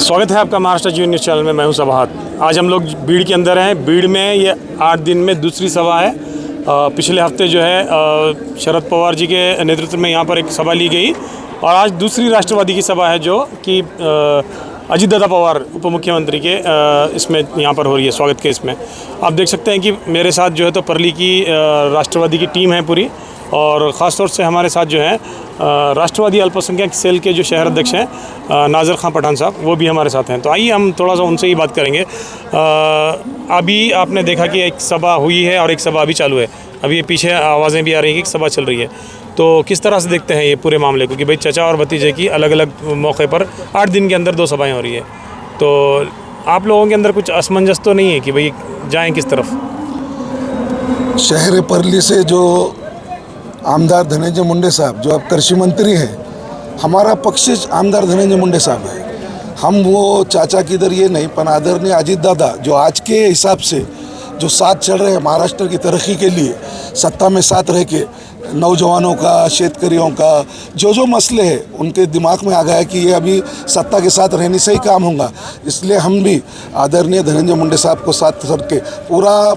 स्वागत है आपका महाराष्ट्र जीवन न्यूज़ चैनल में। मैं हूं सभात। आज हम लोग बीड़ के अंदर हैं। बीड़ में ये 8 दिन में दूसरी सभा है। पिछले हफ्ते जो है शरद पवार जी के नेतृत्व में यहाँ पर एक सभा ली गई और आज दूसरी राष्ट्रवादी की सभा है जो कि अजीत दादा पवार उप मुख्यमंत्री के इसमें यहाँ पर हो रही है, स्वागत के इसमें। आप देख सकते हैं कि मेरे साथ जो है तो परली की राष्ट्रवादी की टीम है पूरी, और ख़ास तौर से हमारे साथ जो है राष्ट्रवादी अल्पसंख्यक सेल के जो शहर अध्यक्ष हैं नाज़र खां पठान साहब, वो भी हमारे साथ हैं। तो आइए हम थोड़ा सा उनसे ही बात करेंगे। अभी आपने देखा कि एक सभा हुई है और एक सभा अभी चालू है। अभी ये पीछे आवाज़ें भी आ रही हैं कि सभा चल रही है। तो किस तरह से देखते हैं ये पूरे मामले को कि भाई चचा और भतीजे की अलग अलग मौके पर 8 दिन के अंदर 2 सभाएँ हो रही है। तो आप लोगों के अंदर कुछ असमंजस तो नहीं है कि भाई जाएँ किस तरफ? शहर परली से जो आमदार धनंजय मुंडे साहब जो अब कृषि मंत्री हैं, हमारा पक्ष आमदार धनंजय मुंडे साहब है। हम वो चाचा किधर ये नहीं, पर आदरणीय अजीत दादा जो आज के हिसाब से जो साथ चल रहे हैं महाराष्ट्र की तरक्की के लिए, सत्ता में साथ रह के नौजवानों का, शेतकरियों का जो मसले हैं उनके दिमाग में आ गया है कि ये अभी सत्ता के साथ रहने से ही काम होगा। इसलिए हम भी आदरणीय धनंजय मुंडे साहब को साथ करके पूरा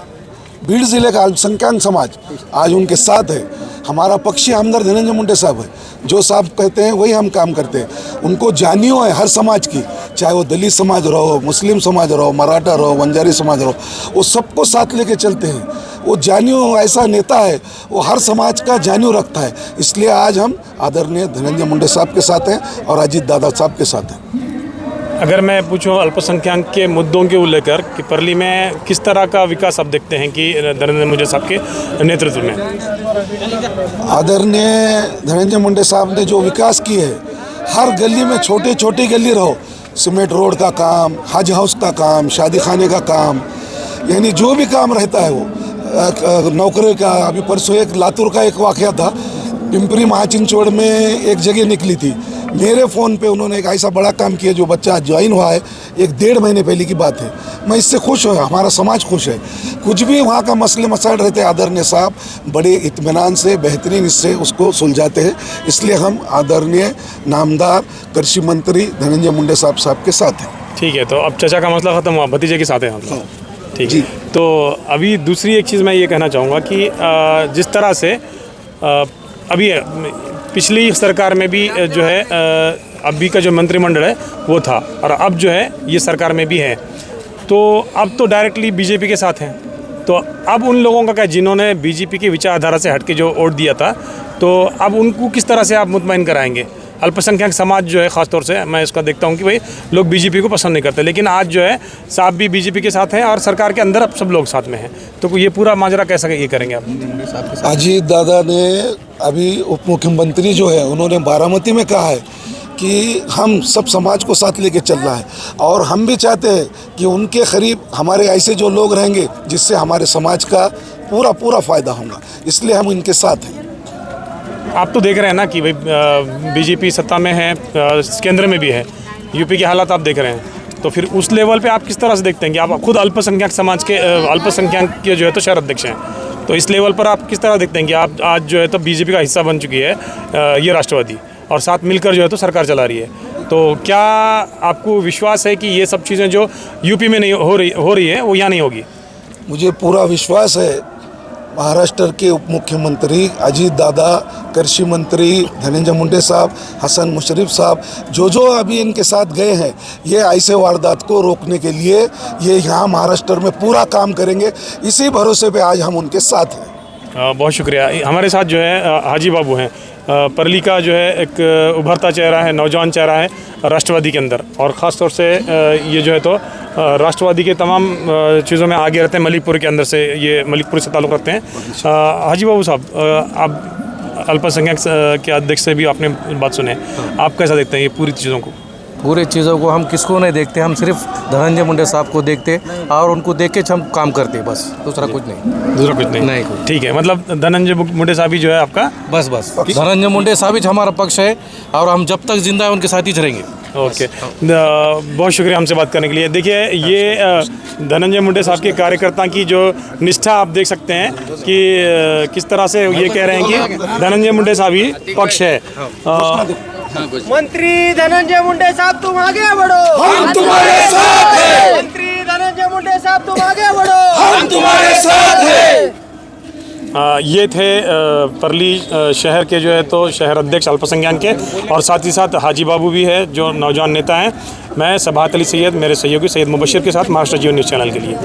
बीड़ ज़िले का अल्पसंख्यक समाज आज उनके साथ है। हमारा पक्षी आमदार धनंजय मुंडे साहब है, जो साहब कहते हैं वही हम काम करते हैं। उनको जानियो है हर समाज की, चाहे वो दलित समाज रहो, मुस्लिम समाज रहो, मराठा रहो, वंजारी समाज रहो, वो सबको साथ लेके चलते हैं। वो जानियो ऐसा नेता है, वो हर समाज का जानियो रखता है। इसलिए आज हम आदरणीय धनंजय मुंडे साहब के साथ हैं और अजीत दादा साहब के साथ हैं। अगर मैं पूछूं अल्पसंख्यक के मुद्दों के लेकर कि परली में किस तरह का विकास आप देखते हैं कि धनंजय मुंडे साहब के नेतृत्व में? आदरणीय धनंजय मुंडे साहब ने जो विकास किए है, हर गली में छोटे छोटे गली रहो, सीमेंट रोड का काम, हज हाउस का काम, शादी खाने का काम, यानी जो भी काम रहता है वो नौकरी का। अभी परसों एक लातूर का एक वाक़या था, पिंपरी महाचिंचोड़ में एक जगह निकली थी। मेरे फ़ोन पे उन्होंने एक ऐसा बड़ा काम किया जो बच्चा ज्वाइन हुआ है, 1-1.5 महीने पहले की बात है। मैं इससे खुश हूँ, हमारा समाज खुश है। कुछ भी वहाँ का मसले मसाइल रहते हैं, आदरणीय साहब बड़े इत्मीनान से बेहतरीन इससे उसको सुलझाते हैं। इसलिए हम आदरणीय नामदार कृषि मंत्री धनंजय मुंडे साहब के साथ हैं। ठीक है, तो अब चचा का मसला ख़त्म हुआ, भतीजे के साथ हैं हम। ठीक है, तो अभी दूसरी एक चीज़ मैं ये कहना चाहूँगा कि जिस तरह से अभी पिछली सरकार में भी जो है अभी का जो मंत्रिमंडल है वो था, और अब जो है ये सरकार में भी है, तो अब तो डायरेक्टली बीजेपी के साथ हैं। तो अब उन लोगों का क्या जिन्होंने बीजेपी की विचारधारा से हटके जो वोट दिया था, तो अब उनको किस तरह से आप मुतमईन कराएंगे? अल्पसंख्यक समाज जो है ख़ास तौर से मैं इसका देखता हूँ कि भाई लोग बीजेपी को पसंद नहीं करते, लेकिन आज जो है साहब भी बीजेपी के साथ हैं और सरकार के अंदर अब सब लोग साथ में हैं। तो ये पूरा माजरा कैसा ये करेंगे आप? अजीत दादा ने अभी उप मुख्यमंत्री जो है उन्होंने बारामती में कहा है कि हम सब समाज को साथ लेके चल रहा है, और हम भी चाहते हैं कि उनके करीब हमारे ऐसे जो लोग रहेंगे जिससे हमारे समाज का पूरा फ़ायदा होगा। इसलिए हम इनके साथ हैं। आप तो देख रहे हैं ना कि भाई बीजेपी सत्ता में है, केंद्र में भी है, यूपी के हालात आप देख रहे हैं। तो फिर उस लेवल पे आप किस तरह से देखते हैं कि आप खुद अल्पसंख्यक समाज के अल्पसंख्यक के जो है तो शहर अध्यक्ष हैं, तो इस लेवल पर आप किस तरह देखते हैं कि आप आज जो है तो बीजेपी का हिस्सा बन चुकी है ये राष्ट्रवादी, और साथ मिलकर जो है तो सरकार चला रही है? तो क्या आपको विश्वास है कि ये सब चीज़ें जो यूपी में नहीं हो रही है वो यहाँ नहीं होगी? मुझे पूरा विश्वास है। महाराष्ट्र के उप मुख्यमंत्री अजीत दादा, कृषि मंत्री धनंजय मुंडे साहब, हसन मुशर्रफ साहब जो अभी इनके साथ गए हैं, ये ऐसे वारदात को रोकने के लिए ये यहाँ महाराष्ट्र में पूरा काम करेंगे। इसी भरोसे पे आज हम उनके साथ हैं। बहुत शुक्रिया। हमारे साथ जो है हाजी बाबू हैं, परली का जो है एक उभरता चेहरा है, नौजवान चेहरा है राष्ट्रवादी के अंदर, और ख़ास तौर से ये जो है तो राष्ट्रवादी के तमाम चीज़ों में आगे रहते हैं। मलिकपुर के अंदर से, ये मलिकपुर से ताल्लुक़ रखते हैं। हाजी बाबू साहब, आप अल्पसंख्यक के अध्यक्ष से भी आपने बात सुने, आप कैसा देखते हैं ये पूरी चीज़ों को? पूरे चीज़ों को हम किसको नहीं देखते, हम सिर्फ धनंजय मुंडे साहब को देखते और उनको देख के हम काम करते, बस दूसरा कुछ नहीं। ठीक है, मतलब धनंजय मुंडे साहब ही जो है आपका बस धनंजय मुंडे साहब ही हमारा पक्ष है, और हम जब तक जिंदा है उनके साथ ही रहेंगे। ओके, बहुत शुक्रिया हमसे बात करने के लिए। देखिए, ये धनंजय मुंडे साहब के कार्यकर्ता की जो निष्ठा आप देख सकते हैं कि किस तरह से ये कह रहे हैं कि धनंजय मुंडे साहब ही पक्ष है। मंत्री धनंजय मुंडे साहब तुम आगे बढ़ो, हम हम तुम्हारे साथ हैं। ये थे परली शहर के जो है तो शहर अध्यक्ष अल्पसंख्यक के, और साथ ही साथ हाजी बाबू भी है जो नौजवान नेता हैं। मैं सबात अली सैयद, मेरे सहयोगी सैयद मुबशिर के साथ महाराष्ट्र जीवन न्यूज़ चैनल के लिए।